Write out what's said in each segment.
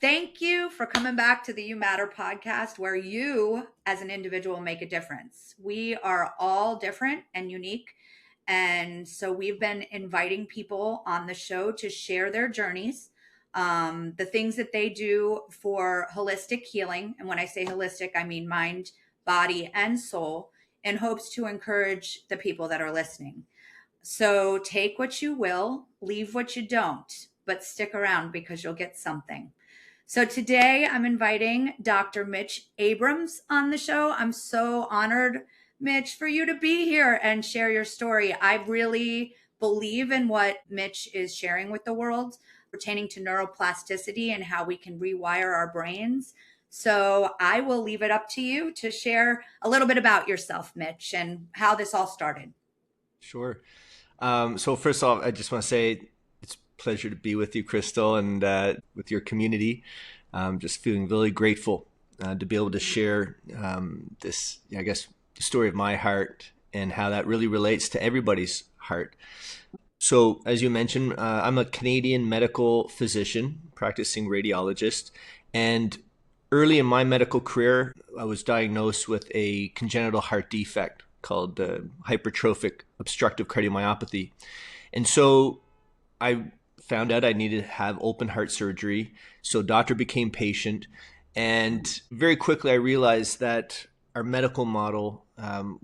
Thank you for coming back to the You Matter podcast, where you as an individual make a difference. We are all different and unique. And so we've been inviting people on the show to share their journeys, the things that they do for holistic healing. And when I say holistic, I mean mind, body, and soul, in hopes to encourage the people that are listening. So take what you will, leave what you don't, but stick around because you'll get something. So today I'm inviting Dr. Mitch Abrams on the show. I'm so honored, Mitch, for you to be here and share your story. I really believe in what Mitch is sharing with the world pertaining to neuroplasticity and how we can rewire our brains. So I will leave it up to you to share a little bit about yourself, Mitch, and how this all started. Sure. So first off, I just want to say it's a pleasure to be with you, Crystal, and with your community. Just feeling really grateful to be able to share this, I guess, the story of my heart and how that really relates to everybody's heart. So as you mentioned, I'm a Canadian medical physician, practicing radiologist, and early in my medical career, I was diagnosed with a congenital heart defect called hypertrophic obstructive cardiomyopathy. And so I found out I needed to have open heart surgery. So doctor became patient. And very quickly I realized that our medical model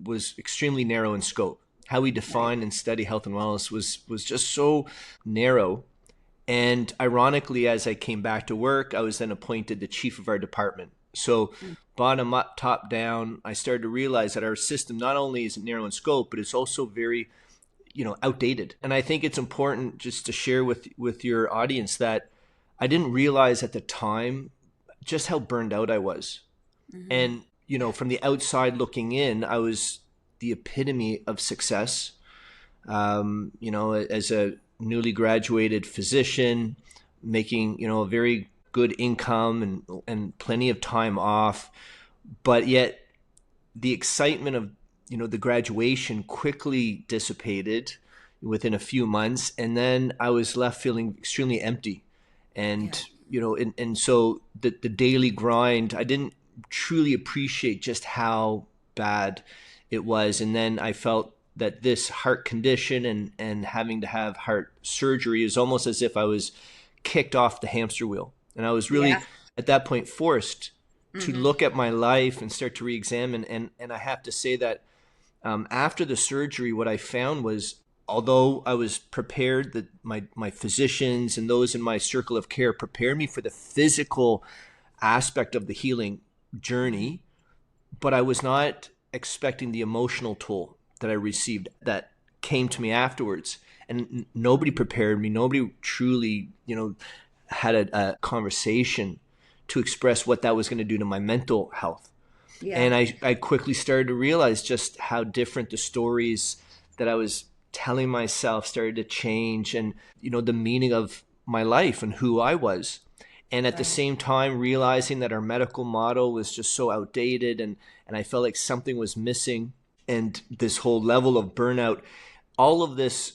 was extremely narrow in scope. How we define and study health and wellness was just so narrow. And ironically, as I came back to work, I was then appointed the chief of our department. So bottom up, top down, I started to realize that our system not only is narrow in scope, but it's also very, outdated. And I think it's important just to share with your audience that I didn't realize at the time just how burned out I was. Mm-hmm. And, from the outside looking in, I was the epitome of success. As a newly graduated physician, making, a very good income and plenty of time off, but yet the excitement of the graduation quickly dissipated within a few months, and then I was left feeling extremely empty. And and so the daily grind, I didn't truly appreciate just how bad it was. And then I felt that this heart condition and having to have heart surgery is almost as if I was kicked off the hamster wheel. And I was really at that point forced to look at my life and start to re-examine. And I have to say that after the surgery, what I found was, although I was prepared, that my physicians and those in my circle of care prepared me for the physical aspect of the healing journey, but I was not expecting the emotional toll that I received that came to me afterwards. And nobody prepared me. Nobody truly, had a conversation to express what that was going to do to my mental health. Yeah. And I quickly started to realize just how different the stories that I was telling myself started to change, and, the meaning of my life and who I was. And at the same time, realizing that our medical model was just so outdated, and I felt like something was missing, and this whole level of burnout, all of this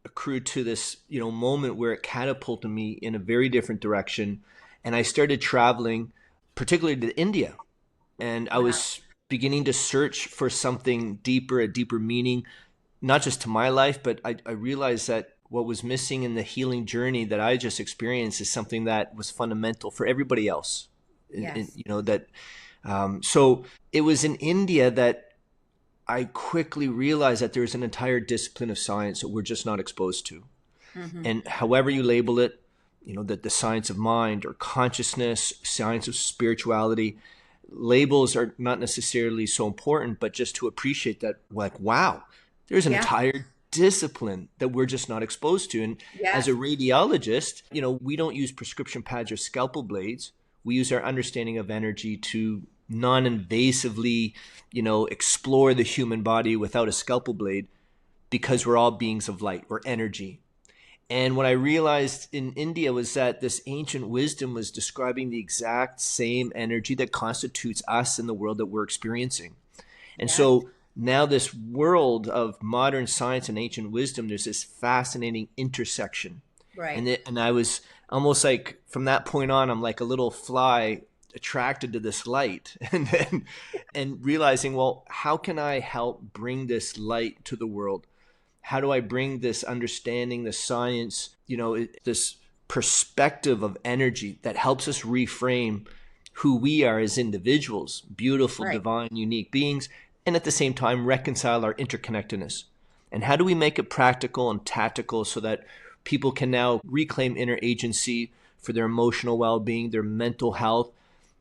accrued to this, moment where it catapulted me in a very different direction. And I started traveling, particularly to India. And I was beginning to search for something deeper, a deeper meaning, not just to my life, but I realized that what was missing in the healing journey that I just experienced is something that was fundamental for everybody else. Yes. So it was in India that I quickly realized that there's an entire discipline of science that we're just not exposed to. Mm-hmm. And however you label it, that the science of mind or consciousness, science of spirituality, labels are not necessarily so important, but just to appreciate that, like, wow, there's an entire discipline that we're just not exposed to. And as a radiologist, we don't use prescription pads or scalpel blades. We use our understanding of energy to non-invasively, explore the human body without a scalpel blade, because we're all beings of light or energy. And what I realized in India was that this ancient wisdom was describing the exact same energy that constitutes us in the world that we're experiencing. And so now this world of modern science and ancient wisdom, there's this fascinating intersection. Right. And I was almost like from that point on, I'm like a little fly attracted to this light, and realizing, well, how can I help bring this light to the world? How do I bring this understanding, the science, this perspective of energy that helps us reframe who we are as individuals, beautiful, Right. divine, unique beings, and at the same time reconcile our interconnectedness? And how do we make it practical and tactical so that people can now reclaim inner agency for their emotional well-being, their mental health?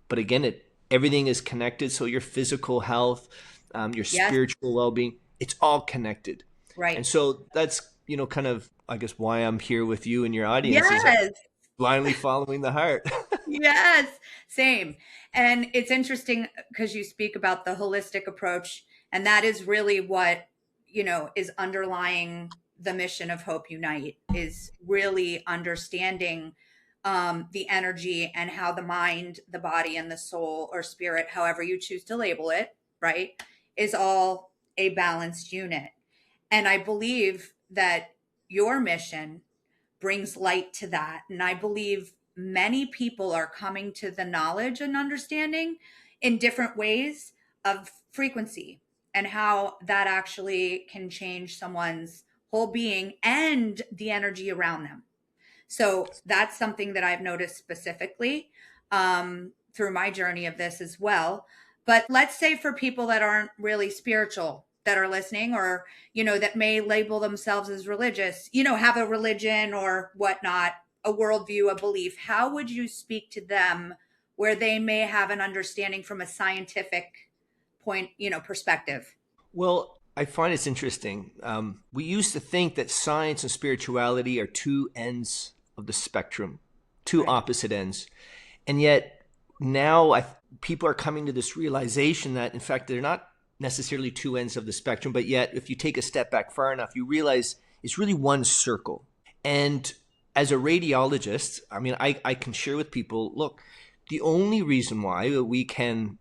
But again, everything is connected. So your physical health, your Yes. spiritual well-being, it's all connected. And Right. so that's, kind of, I guess, why I'm here with you and your audience is Yes. blindly following the heart. Yes, same. And it's interesting because you speak about the holistic approach, and that is really what, is underlying the mission of Hope Unite is really understanding the energy and how the mind, the body, and the soul or spirit, however you choose to label it, right, is all a balanced unit. And I believe that your mission brings light to that. And I believe many people are coming to the knowledge and understanding in different ways of frequency and how that actually can change someone's whole being and the energy around them. So that's something that I've noticed specifically through my journey of this as well. But let's say for people that aren't really spiritual that are listening, or, that may label themselves as religious, have a religion or whatnot, a worldview, a belief, how would you speak to them where they may have an understanding from a scientific point, perspective? Well, I find it's interesting. We used to think that science and spirituality are two ends of the spectrum, two Right. opposite ends. And yet now people are coming to this realization that, in fact, they're not necessarily two ends of the spectrum, but yet if you take a step back far enough, you realize it's really one circle. And as a radiologist, I mean, I can share with people, look, the only reason why we can,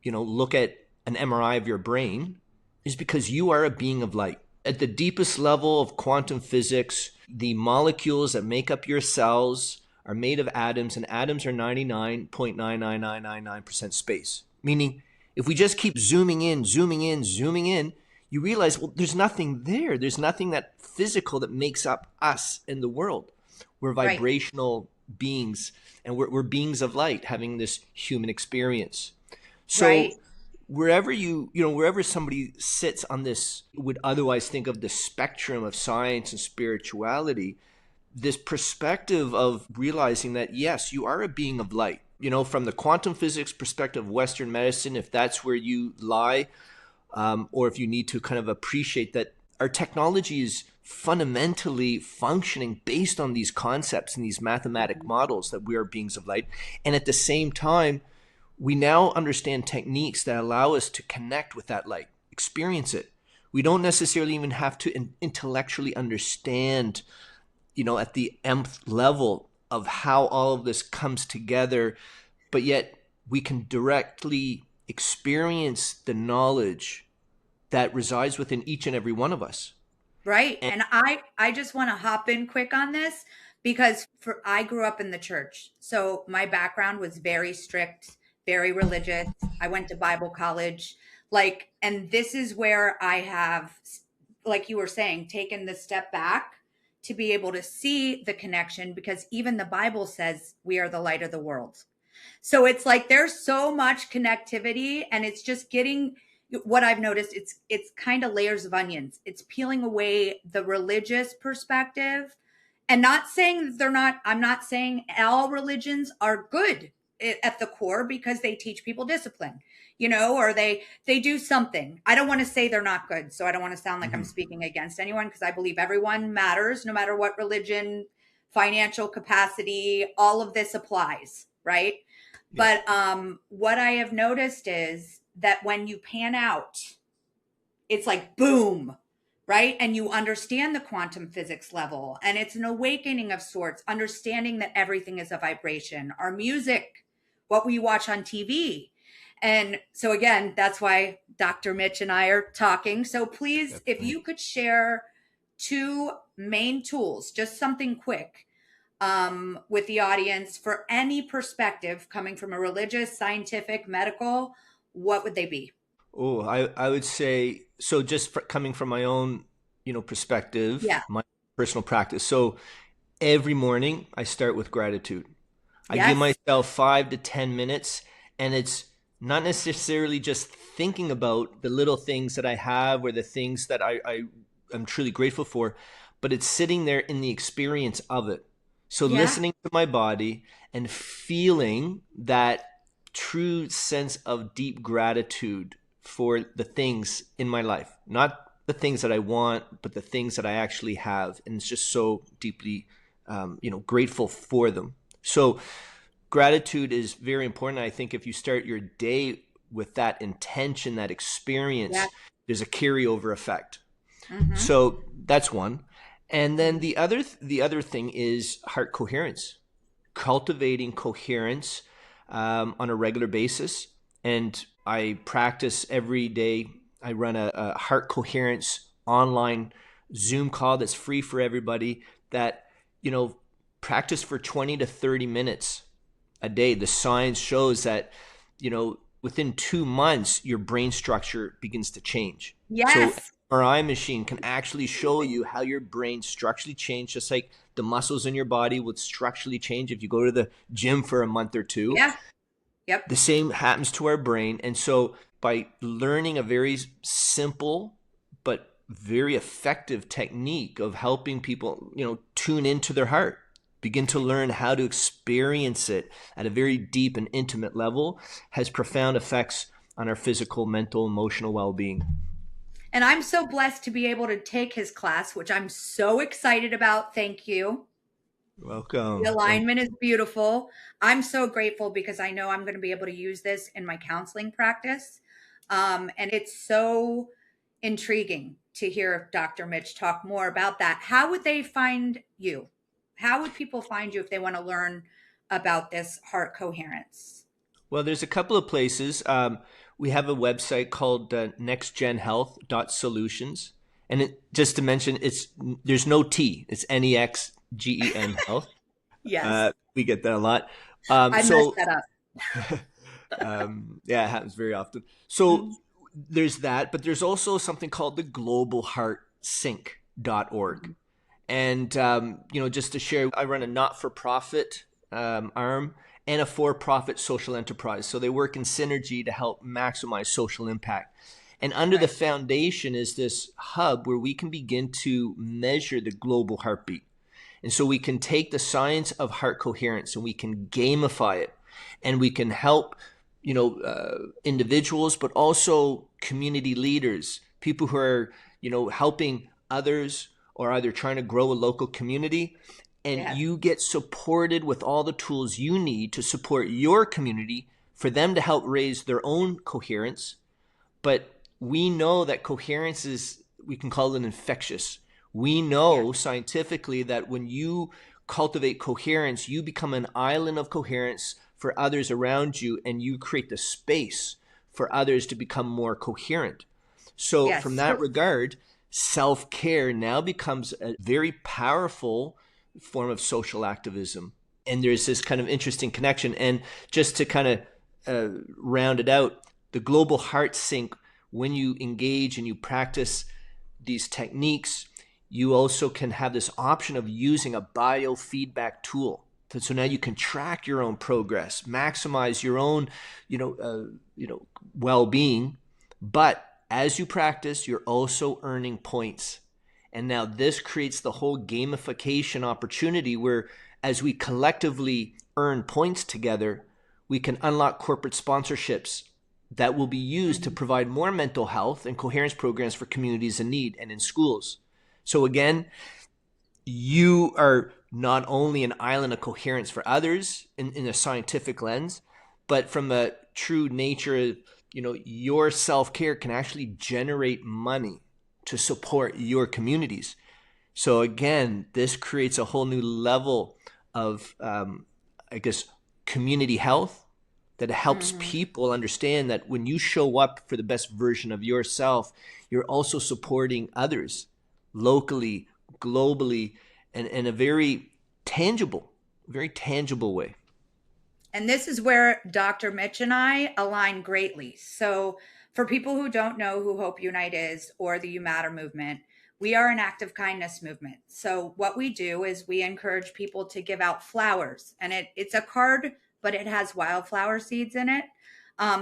look at an MRI of your brain is because you are a being of light. At the deepest level of quantum physics, the molecules that make up your cells are made of atoms, and atoms are 99.99999% space. Meaning, if we just keep zooming in, zooming in, zooming in, you realize, well, there's nothing there. There's nothing that physical that makes up us in the world. We're Right. vibrational beings, and we're beings of light having this human experience. So Right. wherever somebody sits on this, would otherwise think of the spectrum of science and spirituality, this perspective of realizing that, yes, you are a being of light, from the quantum physics perspective of Western medicine, if that's where you lie, or if you need to kind of appreciate that our technology is fundamentally functioning based on these concepts and these mathematic Mhm. models that we are beings of light. And at the same time, we now understand techniques that allow us to connect with that light, experience it. We don't necessarily even have to intellectually understand, at the nth level of how all of this comes together, but yet we can directly experience the knowledge that resides within each and every one of us. Right. And And I just want to hop in quick on this because I grew up in the church. So my background was very strict, very religious. I went to Bible college. And this is where I have, like you were saying, taken the step back to be able to see the connection, because even the Bible says we are the light of the world. So it's like there's so much connectivity, and it's just getting, what I've noticed, it's kind of layers of onions. It's peeling away the religious perspective, and not saying that they're not, I'm not saying all religions are good at the core, because they teach people discipline, or they do something. I don't want to say they're not good, so I don't want to sound like I'm Mhm. speaking against anyone, because I believe everyone matters no matter what religion, financial capacity, all of this applies, right? Yeah. But what I have noticed is that when you pan out, it's like boom, right? And you understand the quantum physics level, and it's an awakening of sorts, understanding that everything is a vibration. Our music, what we watch on TV. And so, again, that's why Dr. Mitch and I are talking. So, please, if Definitely. you could share two main tools, just something quick with the audience for any perspective coming from a religious, scientific, medical, what would they be? Oh, I would say so. Just coming from my own, perspective, Yeah. my personal practice. So every morning I start with gratitude. I give Yes. myself 5 to 10 minutes, and it's not necessarily just thinking about the little things that I have or the things that I am truly grateful for, but it's sitting there in the experience of it. So Yeah. listening to my body and feeling that true sense of deep gratitude for the things in my life, not the things that I want, but the things that I actually have. And it's just so deeply, grateful for them. So gratitude is very important. I think if you start your day with that intention, that Yeah. experience, there's a carryover effect. Mm-hmm. So that's one. And then Mm-hmm. the other thing is heart coherence, cultivating coherence on a regular basis. And I practice every day. I run a heart coherence online Zoom call that's free for everybody that, you know, practice for 20 to 30 minutes a day. The science shows that, within 2 months, your brain structure begins to change. So Yes. MRI machine can actually show you how your brain structurally changed, just like the muscles in your body would structurally change if you go to the gym for a month or two. Yeah. Yep. The same happens to our brain. And so by learning a very simple but very effective technique of helping people, tune into their heart, begin to learn how to experience it at a very deep and intimate level, has profound effects on our physical, mental, emotional well-being. And I'm so blessed to be able to take his class, which I'm so excited about. Thank you. The Welcome. Thank alignment is beautiful. I'm so grateful because I know I'm going to be able to use this in my counseling practice. And it's so intriguing to hear Dr. Mitch talk more about that. How would they find you? How would people find you if they want to learn about this heart coherence? Well, there's a couple of places. We have a website called nextgenhealth.solutions. And just to mention, there's no T. It's NEXGEN Health. Yes, We get that a lot. I messed So that up. yeah, it happens very often. So Mhm. there's that, but there's also something called the globalheartsync.org. And, just to share, I run a not-for-profit arm and a for-profit social enterprise. So they work in synergy to help maximize social impact. And under the Right. foundation is this hub where we can begin to measure the global heartbeat. And so we can take the science of heart coherence and we can gamify it, and we can help, individuals, but also community leaders, people who are, helping others or either trying to grow a local community. And Yes. you get supported with all the tools you need to support your community for them to help raise their own coherence. But we know that coherence is, we can call it infectious. We Yes. know scientifically that when you cultivate coherence, you become an island of coherence for others around you, and you create the space for others to become more coherent. So, from Yes. that So regard, self care now becomes a very powerful form of social activism. And there's this kind of interesting connection. And just to kind of round it out, the global heart sync, when you engage and you practice these techniques, you also can have this option of using a biofeedback tool. So now you can track your own progress, maximize your own, well-being. But as you practice, you're also earning points. And now this creates the whole gamification opportunity where, as we collectively earn points together, we can unlock corporate sponsorships that will be used to mhm. provide more mental health and coherence programs for communities in need and in schools. So again, you are not only an island of coherence for others in a scientific lens, but from a true nature, your self-care can actually generate money to support your communities. So again, this creates a whole new level of, I guess, community health that helps Mhm. people understand that when you show up for the best version of yourself, you're also supporting others locally, globally, and in a very tangible, very tangible way. And this is where Dr. Mitch and I align greatly. So, for people who don't know who Hope Unite is or the You Matter movement, we are an act of kindness movement. So, what we do is we encourage people to give out flowers, and it's a card, but it has wildflower seeds in it.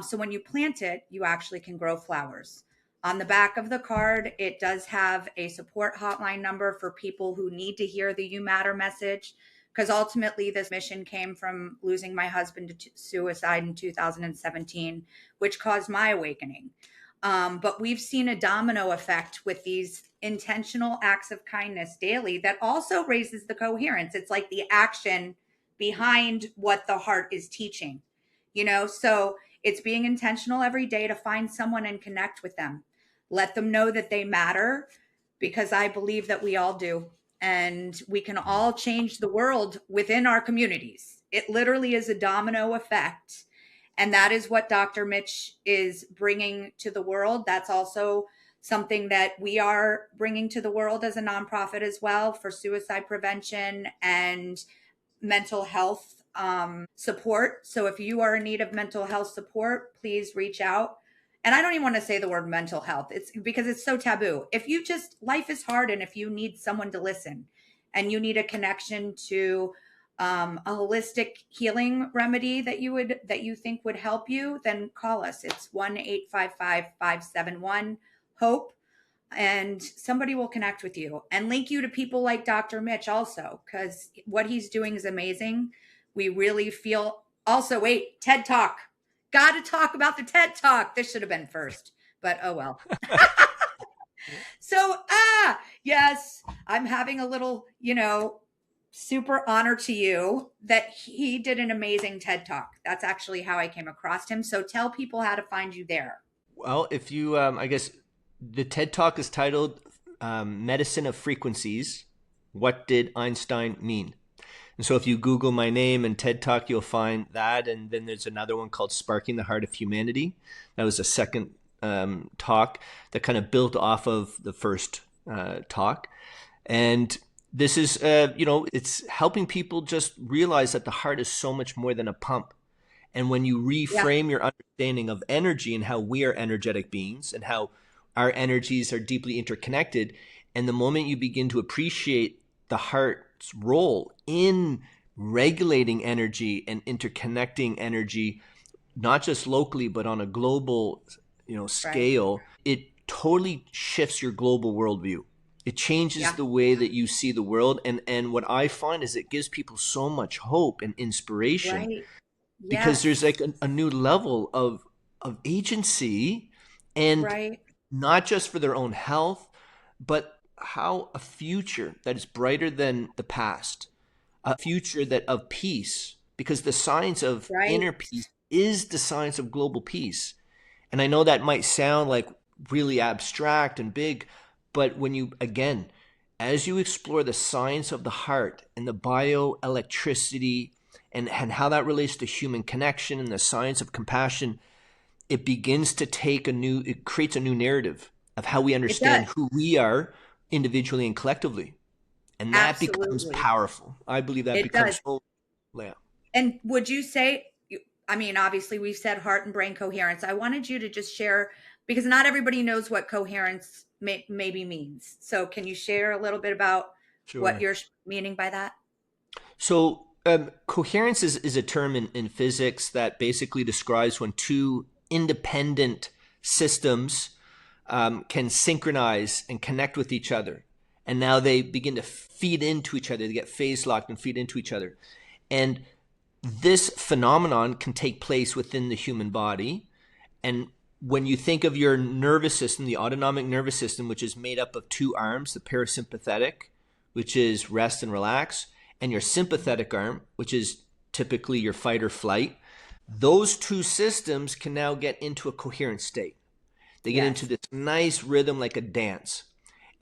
So, when you plant it, you actually can grow flowers. On the back of the card, it does have a support hotline number for people who need to hear the You Matter message, because ultimately this mission came from losing my husband to suicide in 2017, which caused my awakening. But we've seen a domino effect with these intentional acts of kindness daily that also raises the coherence. It's like the action behind what the heart is teaching, so it's being intentional every day to find someone and connect with them, let them know that they matter, because I believe that we all do, and we can all change the world within our communities. It literally is a domino effect. And that is what Dr. Mitch is bringing to the world. That's also something that we are bringing to the world as a nonprofit as well, for suicide prevention and mental health support. So if you are in need of mental health support, please reach out. And I don't even want to say the word mental health. It's because it's so taboo. If you just, life is hard, and if you need someone to listen and you need a connection to a holistic healing remedy that you think would help you, then call us. It's 1-855-571-HOPE, and somebody will connect with you and link you to people like Dr. Mitch also, because what he's doing is amazing. We really feel also, wait, TED Talk. Got to talk about the TED Talk. This should have been first, but oh well. So, yes, I'm having a little, super honor to you that he did an amazing TED Talk. That's actually how I came across him. So tell people how to find you there. Well, if you, I guess the TED Talk is titled Medicine of Frequencies. What did Einstein mean? And so if you Google my name and TED Talk, you'll find that. And then there's another one called Sparking the Heart of Humanity. That was a second talk that kind of built off of the first talk. And this is, it's helping people just realize that the heart is so much more than a pump. And when you reframe your understanding of energy and how we are energetic beings and how our energies are deeply interconnected, and the moment you begin to appreciate the heart's role in regulating energy and interconnecting energy, not just locally, but on a global, scale, it totally shifts your global worldview. It changes the way that you see the world. And what I find is it gives people so much hope and inspiration, because there's like a new level of agency, and not just for their own health, but how a future that is brighter than the past, a future that of peace, because the science of inner peace is the science of global peace. And I know that might sound like really abstract and big, but when you, again, as you explore the science of the heart and the bioelectricity and how that relates to human connection and the science of compassion, it begins to it creates a new narrative of how we understand who we are individually and collectively. And that becomes powerful. I believe that becomes so, yeah. And would you say, obviously we've said heart and brain coherence. I wanted you to just share, because not everybody knows what coherence maybe means. So can you share a little bit about what you're meaning by that? So coherence is a term in physics that basically describes when two independent systems can synchronize and connect with each other. And now they begin to feed into each other. They get phase locked and feed into each other. And this phenomenon can take place within the human body. And when you think of your nervous system, the autonomic nervous system, which is made up of two arms, the parasympathetic, which is rest and relax, and your sympathetic arm, which is typically your fight or flight, those two systems can now get into a coherent state. They get into this nice rhythm like a dance.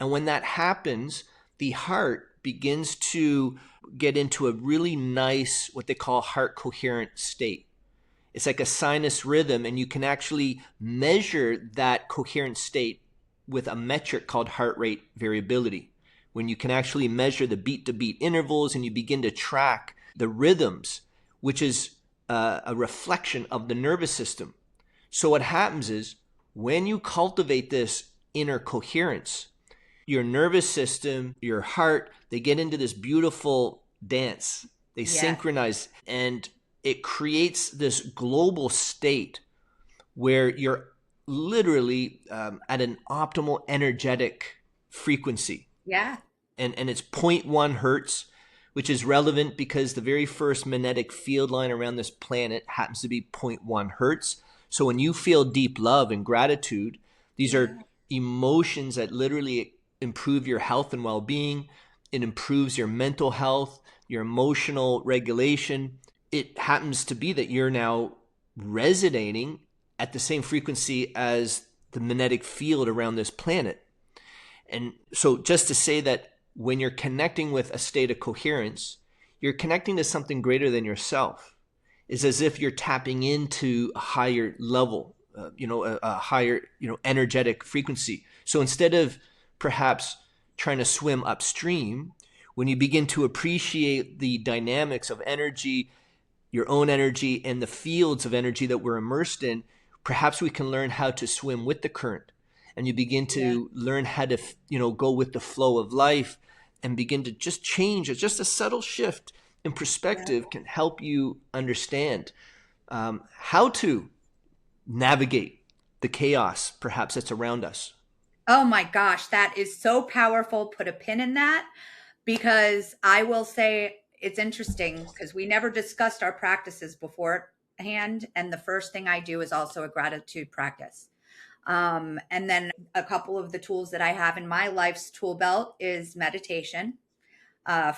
And when that happens, the heart begins to get into a really nice, what they call heart coherent state. It's like a sinus rhythm, and you can actually measure that coherent state with a metric called heart rate variability, when you can actually measure the beat to beat intervals and you begin to track the rhythms, which is a reflection of the nervous system. So what happens is when you cultivate this inner coherence, your nervous system, your heart, they get into this beautiful dance. They Yes. synchronize, and it creates this global state where you're literally at an optimal energetic frequency. Yeah. And it's zero point 0.1 hertz, which is relevant because the very first magnetic field line around this planet happens to be 0 0.1 hertz. So when you feel deep love and gratitude, these Yeah. are emotions that literally improve your health and well-being. It improves your mental health, your emotional regulation. It happens to be that you're now resonating at the same frequency as the magnetic field around this planet. And so just to say that when you're connecting with a state of coherence, you're connecting to something greater than yourself. It's as if you're tapping into a higher level, a higher, energetic frequency. So instead of perhaps trying to swim upstream, when you begin to appreciate the dynamics of energy, your own energy, and the fields of energy that we're immersed in, perhaps we can learn how to swim with the current. And you begin Yeah. to learn how to, go with the flow of life and begin to just change. It's just a subtle shift in Yeah. perspective can help you understand how to navigate the chaos perhaps that's around us. Oh my gosh, that is so powerful. Put a pin in that, because I will say it's interesting because we never discussed our practices beforehand. And the first thing I do is also a gratitude practice. And then a couple of the tools that I have in my life's tool belt is meditation,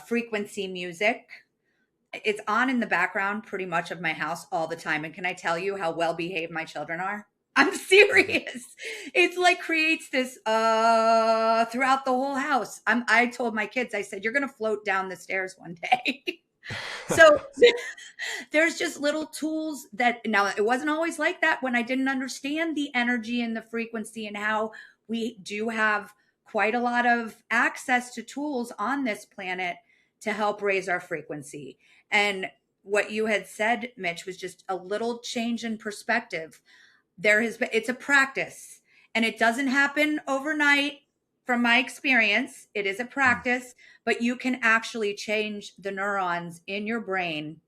frequency music. It's on in the background pretty much of my house all the time. And can I tell you how well behaved my children are? I'm serious. It's like creates this throughout the whole house. I told my kids, I said, you're gonna float down the stairs one day. So there's just little tools that now it wasn't always like that when I didn't understand the energy and the frequency and how we do have quite a lot of access to tools on this planet to help raise our frequency. And what you had said, Mitch, was just a little change in perspective. There has been, it's a practice, and it doesn't happen overnight. From my experience, it is a practice, but you can actually change the neurons in your brain.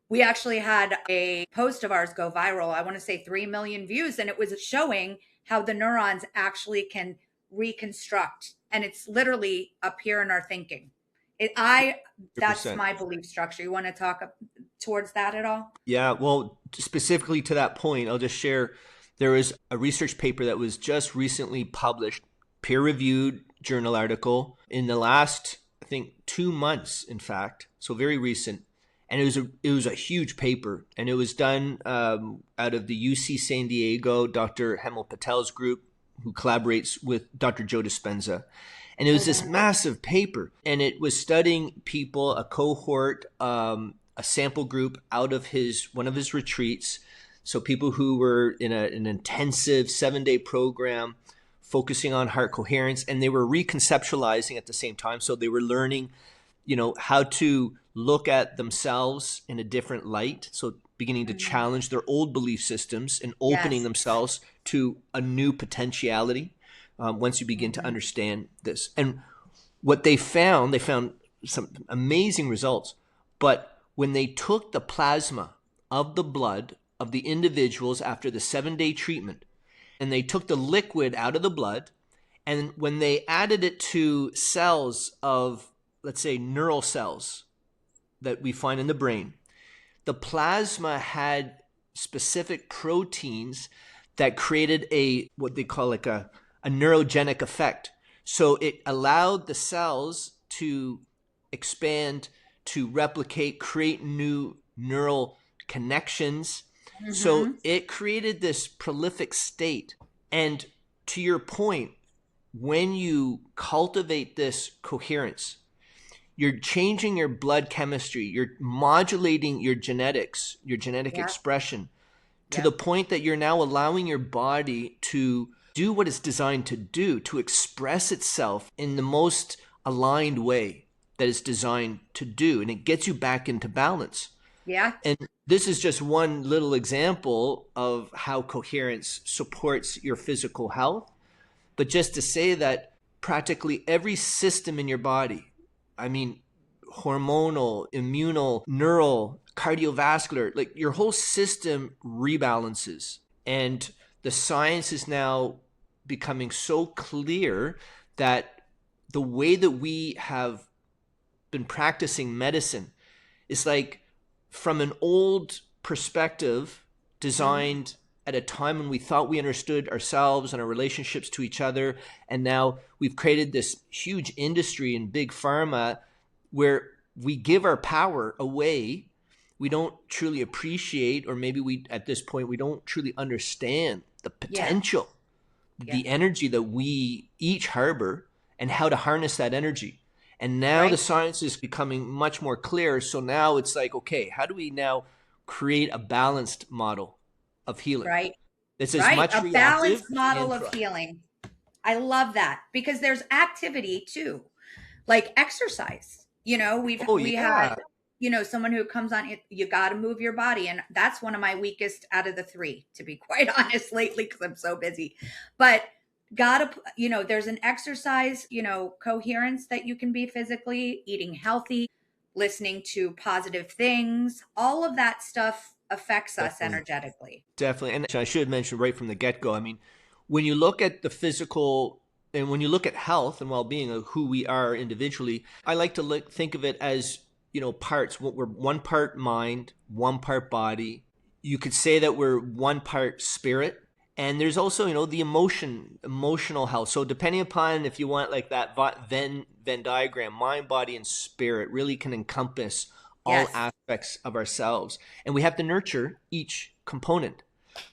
We actually had a post of ours go viral. I want to say 3 million views, and it was showing how the neurons actually can reconstruct. And it's literally up here in our thinking. That's 100%. my belief structure. You want to talk towards that at all? Yeah, well, specifically to that point, I'll just share there is a research paper that was just recently published, peer reviewed journal article in the last, I think, 2 months, in fact, so very recent. And it was a huge paper, and it was done out of the UC San Diego, Dr. Hemel Patel's group, who collaborates with Dr. Joe Dispenza. And it was this massive paper, and it was studying people, a cohort, a sample group out of one of his retreats. So people who were in an intensive 7-day program focusing on heart coherence, and they were reconceptualizing at the same time. So they were learning, how to look at themselves in a different light. So beginning to challenge their old belief systems and opening Yes. themselves to a new potentiality once you begin to understand this. And what they found some amazing results. But when they took the plasma of the blood of the individuals after the 7-day treatment, and they took the liquid out of the blood, and when they added it to cells of, let's say, neural cells that we find in the brain, the plasma had specific proteins that created what they call like a neurogenic effect. So it allowed the cells to expand, to replicate, create new neural connections. So Mm-hmm. it created this prolific state. And to your point, when you cultivate this coherence, you're changing your blood chemistry, you're modulating your genetics, your genetic Yeah. expression to Yeah. the point that you're now allowing your body to do what it's designed to do, to express itself in the most aligned way that it's designed to do, and it gets you back into balance. Yeah. And this is just one little example of how coherence supports your physical health. But just to say that practically every system in your body, I mean, hormonal, immunal, neural, cardiovascular, like your whole system rebalances. And the science is now becoming so clear that the way that we have been practicing medicine is like from an old perspective Mm-hmm. designed at a time when we thought we understood ourselves and our relationships to each other. And now we've created this huge industry in big pharma where we give our power away. We don't truly appreciate, or maybe we, at this point, we don't truly understand the Yeah. potential, Yeah. the energy that we each harbor, and how to harness that energy. And now the Right. science is becoming much more clear. So now it's like, okay, how do we now create a balanced model of healing Right. that's as Right. much A reactive balanced model and of proactive? healing. I love that because there's activity too, like exercise. Oh, We had, yeah. someone who comes on, you got to move your body. And that's one of my weakest out of the three, to be quite honest, lately, because I'm so busy. But there's an exercise, coherence that you can be physically, eating healthy, listening to positive things. All of that stuff affects us Definitely. energetically. Definitely. And I should have mentioned right from the get go. I mean, when you look at the physical and when you look at health and well being of who we are individually, I like to think of it as, parts. We're one part mind, one part body. You could say that we're one part spirit. And there's also, the emotional health. So depending upon if you want like that Venn diagram, mind, body, and spirit really can encompass all Yes. aspects of ourselves. And we have to nurture each component.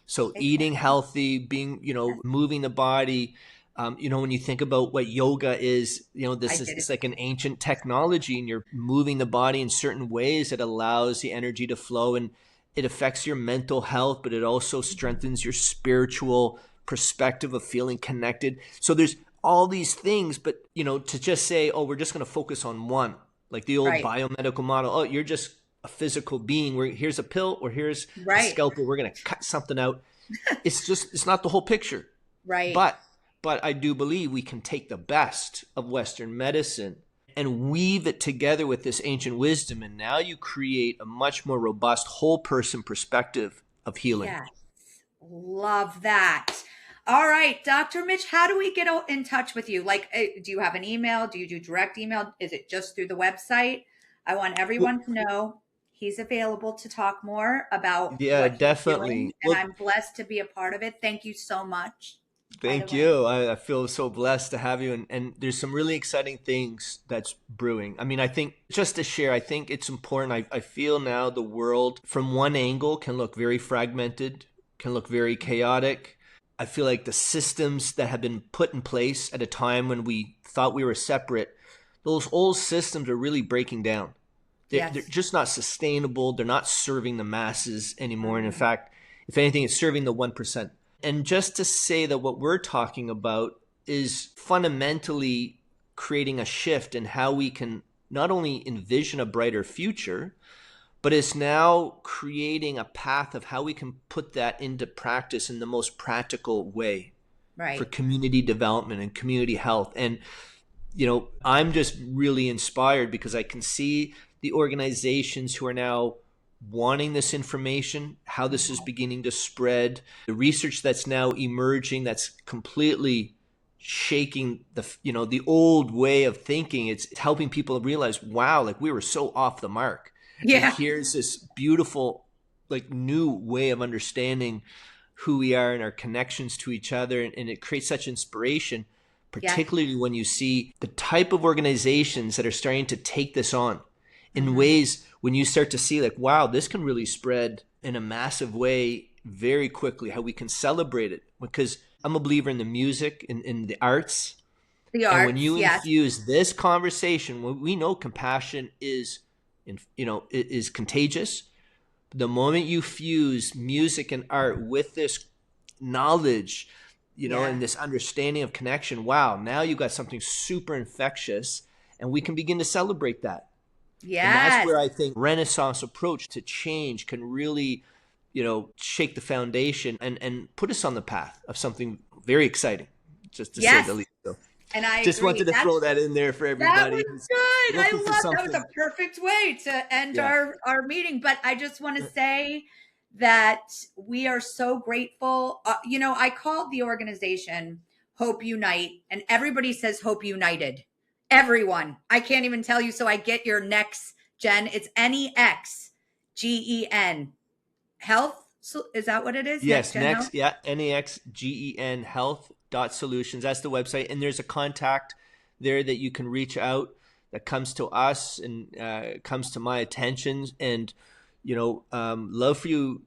So eating Exactly. healthy, being, moving the body. When you think about what yoga is, I this is did it. it's like an ancient technology, and you're moving the body in certain ways that allows the energy to flow, and it affects your mental health, but it also strengthens your spiritual perspective of feeling connected. So there's all these things, but to just say, oh, we're just going to focus on one, like the old Right. biomedical model. Oh, you're just a physical being. Where here's a pill, or here's a Right. scalpel. We're going to cut something out. It's not the whole picture. Right. But I do believe we can take the best of Western medicine and weave it together with this ancient wisdom, and now you create a much more robust whole person perspective of healing. Yes. Love that. All right, Dr. Mitch, how do we get in touch with you? Like, do you have an email? Do you do direct email? Is it just through the website? I want Well, everyone to know he's available to talk more about yeah, what he's doing, definitely. and Well, I'm blessed to be a part of it. Thank you so much, by the thank way. you. I feel so blessed to have you. And there's some really exciting things that's brewing. I mean, I think just to share, I think it's important. I feel now the world from one angle can look very fragmented, can look very chaotic. I feel like the systems that have been put in place at a time when we thought we were separate, those old systems are really breaking down. They're Yes. just not sustainable. They're not serving the masses anymore. And in Mhm. fact, if anything, it's serving the 1%. And just to say that what we're talking about is fundamentally creating a shift in how we can not only envision a brighter future, but it's now creating a path of how we can put that into practice in the most practical way for Right. community development and community health. And I'm just really inspired because I can see the organizations who are now wanting this information, how this is Mhm. beginning to spread, the research that's now emerging that's completely shaking the old way of thinking. It's helping people realize, wow, like we were so off the mark. And Yeah. here's this beautiful like new way of understanding who we are and our connections to each other, and it creates such inspiration, Yes. particularly when you see the type of organizations that are starting to take this on in Hmm. ways when you start to see like, wow, this can really spread in a massive way very quickly, how we can celebrate it. Because I'm a believer in the music, in the arts. The And when arts. you Yes. infuse this conversation, when we know compassion it is contagious. The moment you fuse music and art with this knowledge, and Yeah. this understanding of connection, wow, now you got something super infectious. and we can begin to celebrate that. And that's Yes. where I think Renaissance approach to change can really, shake the foundation and put us on the path of something very exciting, just to say Yes. the least. So And I just agree. wanted to throw that in there for That everybody was who's good. I looking for love that was something. a perfect way to end Yeah. our meeting. But I just want to say that we are so grateful. I called the organization Hope Unite, and everybody says Hope United. Everyone. I can't even tell you. So I get your next, Jen. It's NEXGEN. Health. So is that what it is? Next Yes, Gen Health? next, yeah, NEXGEN health.solutions. That's the website. And there's a contact there that you can reach out that comes to us and comes to my attention. And, love for you,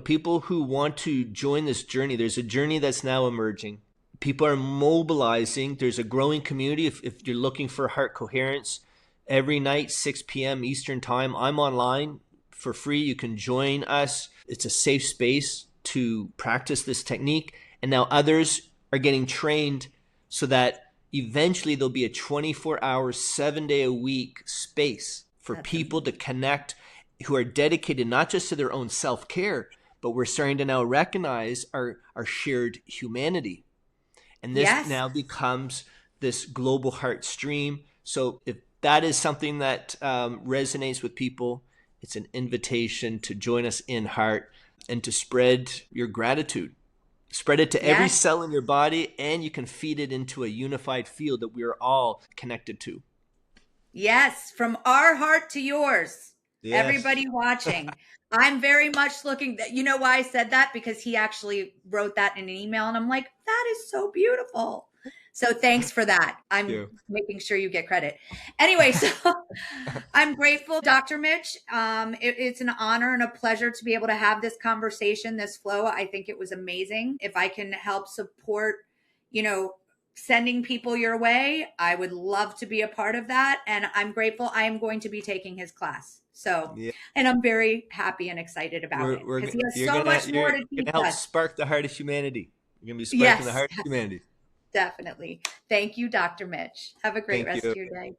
people who want to join this journey. There's a journey that's now emerging. People are mobilizing. There's a growing community. If you're looking for heart coherence, every night, 6 p.m. Eastern time, I'm online for free. You can join us. It's a safe space to practice this technique. And now others are getting trained so that eventually there'll be a 24-hour, 7-day-a-week space for people to connect who are dedicated not just to their own self-care, but we're starting to now recognize our shared humanity. And this now becomes this global heart stream. So if that is something that resonates with people, it's an invitation to join us in heart and to spread your gratitude. Spread it to every cell in your body, and you can feed it into a unified field that we are all connected to. Yes, from our heart to yours. Yes. Everybody watching. I'm very much looking that, you know why I said that? Because he actually wrote that in an email and I'm like, that is so beautiful. So thanks for that. I'm making sure you get credit. Anyway, so I'm grateful, Dr. Mitch. It's an honor and a pleasure to be able to have this conversation, this flow. I think it was amazing. If I can help support, sending people your way, I would love to be a part of that. And I'm grateful. I am going to be taking his class. So, and I'm very happy and excited about it because he has so much more to teach us. You're going to help spark the heart of humanity. You're going to be sparking the heart of humanity. Definitely. Thank you, Dr. Mitch. Have a great rest of your day.